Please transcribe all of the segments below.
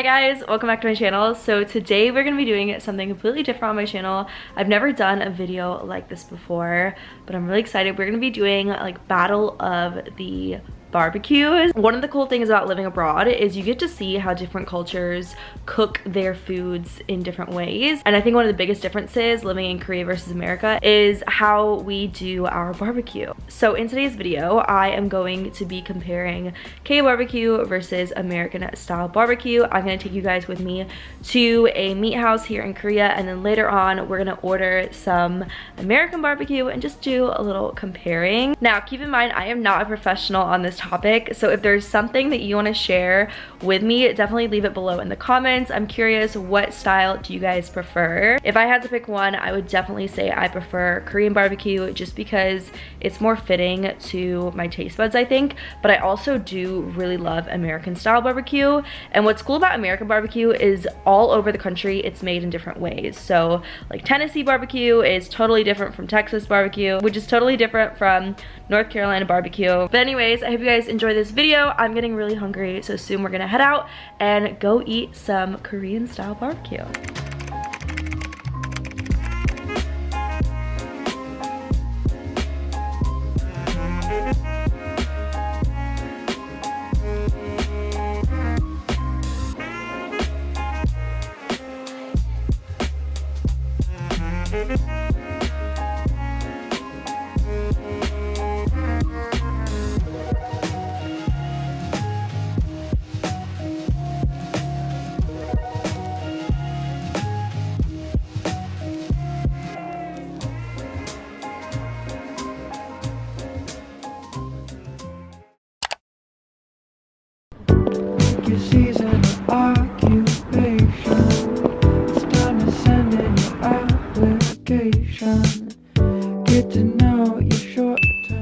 guys, welcome back to my channel. So today we're gonna be doing something completely different on my channel. I've never done a video like this before, but I'm really excited. We're gonna be doing like battle of the barbecues. One of the cool things about living abroad is you get to see how different cultures cook their foods in different ways. And I think one of the biggest differences living in Korea versus America is how we do our barbecue. So in today's video, I am going to be comparing K-BBQ versus American style barbecue. I'm gonna take you guys with me to a meat house here in Korea, and then later on we're gonna order some American barbecue and just do a little comparing. Now keep in mind, I am not a professional on this topic, so if there's something that you want to share with me, definitely leave it below in the comments. I'm curious, what style do you guys prefer? If I had to pick one, I would definitely say I prefer Korean barbecue just because it's more fitting to my taste buds, I think, but I also do really love American style barbecue. And what's cool about American barbecue is all over the country it's made in different ways. So like Tennessee barbecue is totally different from Texas barbecue, which is totally different from North Carolina barbecue. But anyways, I hope you guys enjoy this video. I'm getting really hungry, so soon we're gonna head out and go eat some Korean style barbecue.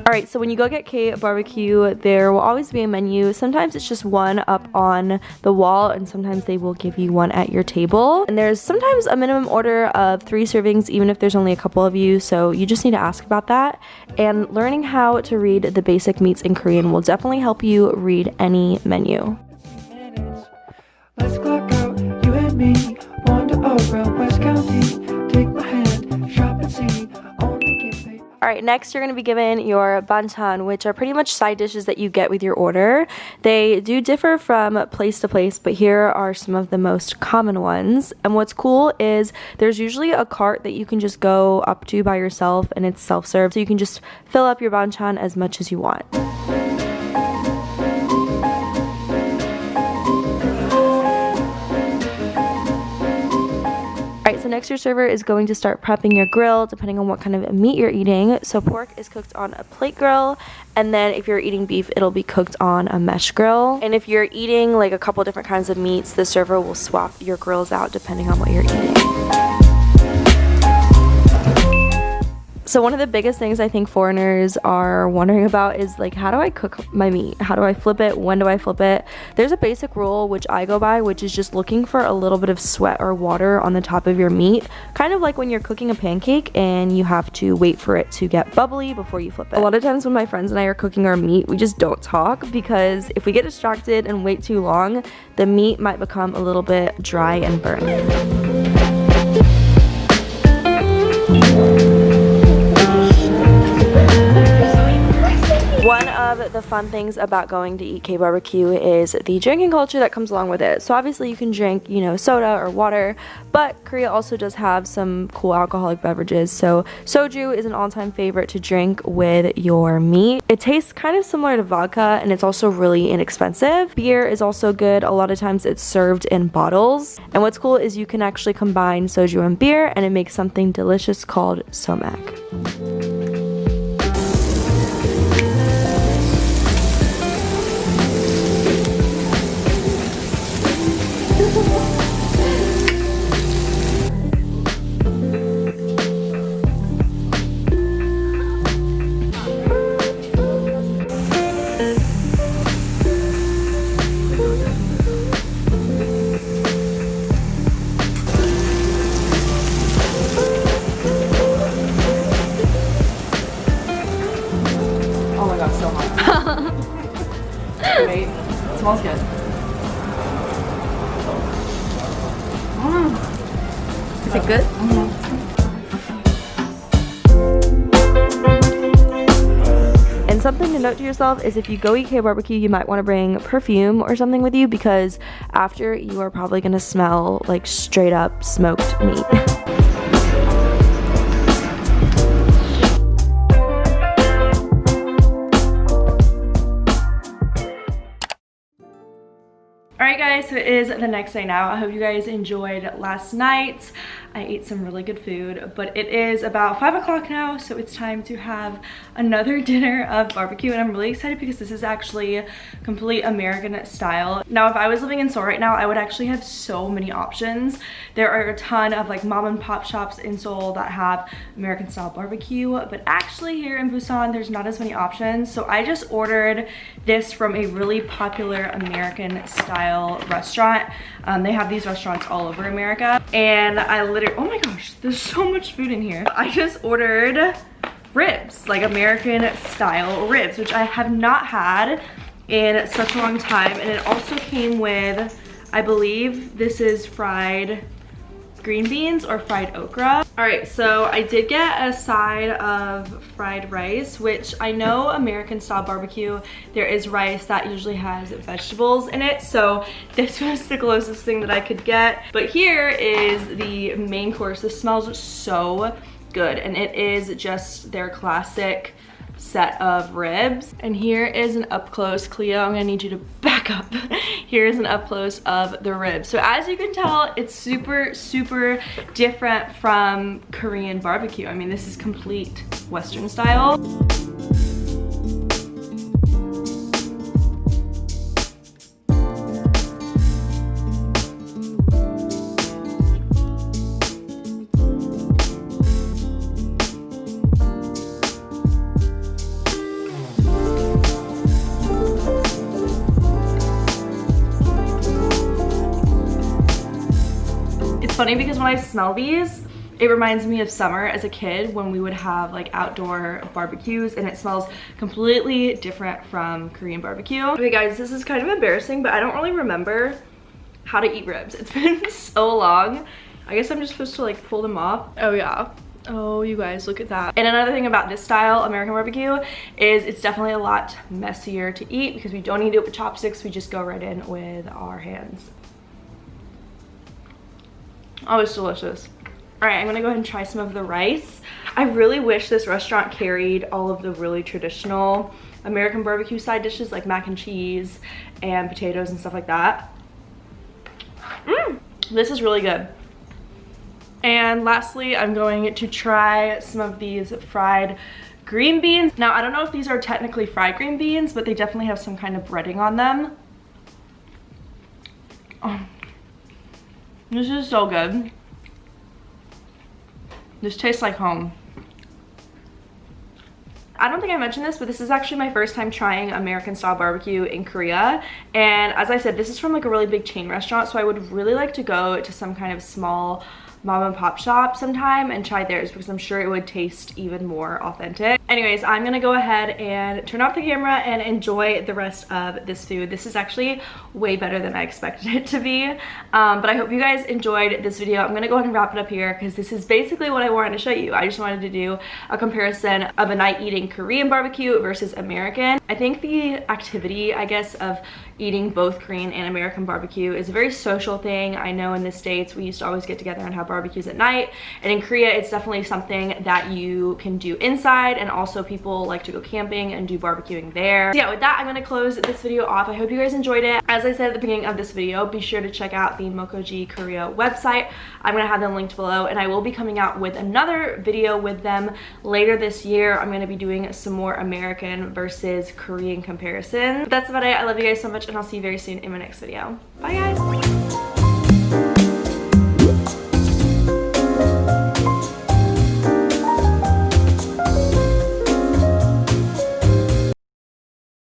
Alright, so when you go get K-BBQ, there will always be a menu. Sometimes it's just one up on the wall, and sometimes they will give you one at your table. And there's sometimes a minimum order of 3 servings, even if there's only a couple of you, so you just need to ask about that. And learning how to read the basic meats in Korean will definitely help you read any menu. Let's clock out, you and me, wander around West County, take my hand, shop and see, only get paid. Alright, next you're going to be given your banchan, which are pretty much side dishes that you get with your order. They do differ from place to place, but here are some of the most common ones. And what's cool is there's usually a cart that you can just go up to by yourself, and it's self-serve, so you can just fill up your banchan as much as you want. Alright, so next your server is going to start prepping your grill depending on what kind of meat you're eating. So pork is cooked on a plate grill, and then if you're eating beef, it'll be cooked on a mesh grill. And if you're eating like a couple different kinds of meats, the server will swap your grills out depending on what you're eating. So one of the biggest things I think foreigners are wondering about is like, how do I cook my meat? How do I flip it? When do I flip it? There's a basic rule which I go by, which is just looking for a little bit of sweat or water on the top of your meat. Kind of like when you're cooking a pancake and you have to wait for it to get bubbly before you flip it. A lot of times when my friends and I are cooking our meat, we just don't talk, because if we get distracted and wait too long, the meat might become a little bit dry and burnt. One of the fun things about going to eat K-BBQ is the drinking culture that comes along with it. So obviously you can drink, you know, soda or water, but Korea also does have some cool alcoholic beverages. So soju is an all-time favorite to drink with your meat. It tastes kind of similar to vodka, and it's also really inexpensive. Beer is also good. A lot of times it's served in bottles. And what's cool is you can actually combine soju and beer, and it makes something delicious called somak. Great. It smells good. Is it good? And something to note to yourself is if you go eat K-BBQ, you might want to bring perfume or something with you, because after you are probably going to smell like straight up smoked meat. Alright guys, so it is the next day now. I hope you guys enjoyed last night. I ate some really good food, but it is about 5 o'clock now, so it's time to have another dinner of barbecue, and I'm really excited because this is actually complete American style. Now, if I was living in Seoul right now, I would actually have so many options. There are a ton of like mom and pop shops in Seoul that have American style barbecue, but actually here in Busan, there's not as many options. So I just ordered this from a really popular American style restaurant. They have these restaurants all over America, and I literally, oh my gosh, there's so much food in here. I just ordered ribs, like American style ribs, which I have not had in such a long time. And it also came with, I believe this is fried green beans or fried okra. All right, so I did get a side of fried rice, which I know American style barbecue, there is rice that usually has vegetables in it. So this was the closest thing that I could get. But here is the main course. This smells so good, and it is just their classic set of ribs. And here is an up close. Cleo, I'm gonna need you to back up. Here is an up close of the ribs. So as you can tell, it's super different from Korean barbecue. I mean, this is complete Western style. Funny because when I smell these, it reminds me of summer as a kid when we would have like outdoor barbecues, and it smells completely different from Korean barbecue. Okay guys, this is kind of embarrassing, but I don't really remember how to eat ribs. It's been so long. I guess I'm just supposed to like pull them off. Oh yeah. Oh, you guys, look at that. And another thing about this style American barbecue is it's definitely a lot messier to eat because we don't need to do it with chopsticks. We just go right in with our hands. Oh, it's delicious. All right, I'm gonna go ahead and try some of the rice. I really wish this restaurant carried all of the really traditional American barbecue side dishes like mac and cheese and potatoes and stuff like that. This is really good. And lastly, I'm going to try some of these fried green beans. Now, I don't know if these are technically fried green beans, but they definitely have some kind of breading on them. Oh. This is so good. This tastes like home. I don't think I mentioned this, but this is actually my first time trying American style barbecue in Korea. And as I said, this is from like a really big chain restaurant, so I would really like to go to some kind of small mom and pop shop sometime and try theirs because I'm sure it would taste even more authentic. Anyways, I'm gonna go ahead and turn off the camera and enjoy the rest of this food. This is actually way better than I expected it to be. But I hope you guys enjoyed this video. I'm gonna go ahead and wrap it up here because this is basically what I wanted to show you. I just wanted to do a comparison of a night eating Korean barbecue versus American. I think the activity, I guess, of eating both Korean and American barbecue is a very social thing. I know in the States we used to always get together and have barbecues at night, and in Korea it's definitely something that you can do inside, and also people like to go camping and do barbecuing there. So yeah, with that, I'm gonna close this video off. I hope you guys enjoyed it. As I said at the beginning of this video, be sure to check out the MOKKOJI Korea website. I'm gonna have them linked below, and I will be coming out with another video with them later this year. I'm gonna be doing some more American versus Korean comparisons. But that's about it. I love you guys so much, and I'll see you very soon in my next video. Bye guys.